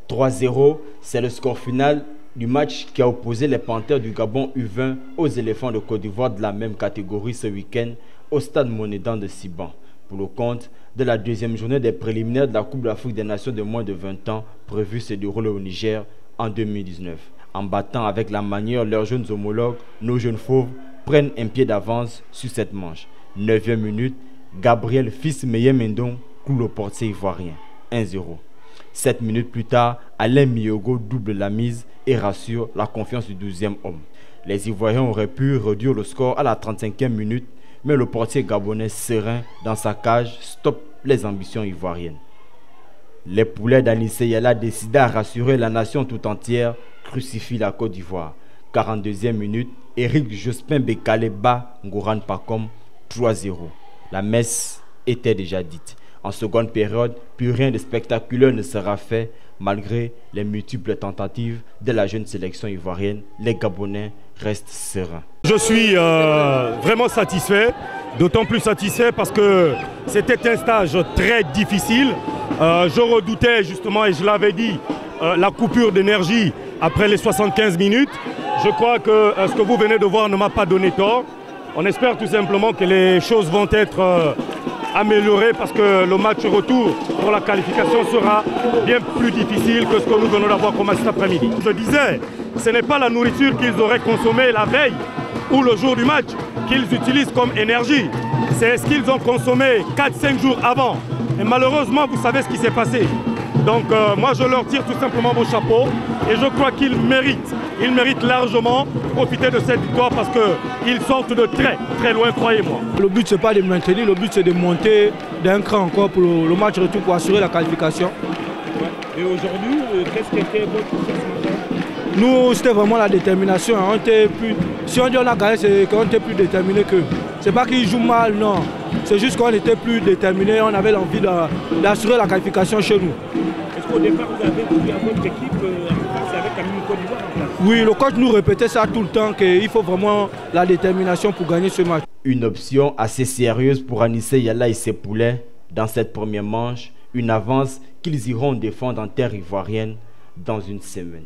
3-0, c'est le score final du match qui a opposé les Panthères du Gabon U20 aux éléphants de Côte d'Ivoire de la même catégorie ce week-end au stade Monédan de Siban, pour le compte de la deuxième journée des préliminaires de la Coupe d'Afrique des Nations de moins de 20 ans prévue se dérouler au Niger en 2019. En battant avec la manière leurs jeunes homologues, nos jeunes fauves prennent un pied d'avance sur cette manche. 9e minute, Gabriel Fils Meyemendon cloue le portier ivoirien. 1-0. 7 minutes plus tard, Alain Miogo double la mise et rassure la confiance du 12e homme. Les Ivoiriens auraient pu réduire le score à la 35e minute, mais le portier gabonais serein dans sa cage stoppe les ambitions ivoiriennes. Les poulets d'Anissé Yala décident à rassurer la nation tout entière, crucifient la Côte d'Ivoire. 42e minute, Éric Jospin Bekale bat Ngoran Pakom 3-0. La messe était déjà dite. En seconde période, plus rien de spectaculaire ne sera fait malgré les multiples tentatives de la jeune sélection ivoirienne. Les Gabonais restent sereins. Je suis vraiment satisfait, d'autant plus satisfait parce que c'était un stage très difficile. Je redoutais justement, et je l'avais dit, la coupure d'énergie après les 75 minutes. Je crois que ce que vous venez de voir ne m'a pas donné tort. On espère tout simplement que les choses vont être améliorées parce que le match retour pour la qualification sera bien plus difficile que ce que nous venons d'avoir comme cet après-midi. Je disais, ce n'est pas la nourriture qu'ils auraient consommée la veille ou le jour du match qu'ils utilisent comme énergie. C'est ce qu'ils ont consommé 4-5 jours avant. Et malheureusement, vous savez ce qui s'est passé. Donc moi, je leur tire tout simplement mon chapeau et je crois qu'ils méritent. Ils méritent largement profiter de cette victoire parce qu'ils sortent de très très loin, croyez-moi. Le but, ce n'est pas de maintenir, le but, c'est de monter d'un cran encore pour le match retour pour assurer la qualification. Et aujourd'hui, qu'est-ce qui était votre succès ce matin? Nous, c'était vraiment la détermination. Si on dit on a gagné, c'est qu'on était plus déterminé qu'eux. Ce n'est pas qu'ils jouent mal, non. C'est juste qu'on était plus déterminés, on avait l'envie d'assurer la qualification chez nous. Est-ce qu'au départ, vous avez dit à votre équipe c'est avec Camille Côte d'Ivoire en place? Oui, le coach nous répétait ça tout le temps, qu'il faut vraiment la détermination pour gagner ce match. Une option assez sérieuse pour Anissé Yala et ses poulets dans cette première manche, une avance qu'ils iront défendre en terre ivoirienne dans une semaine.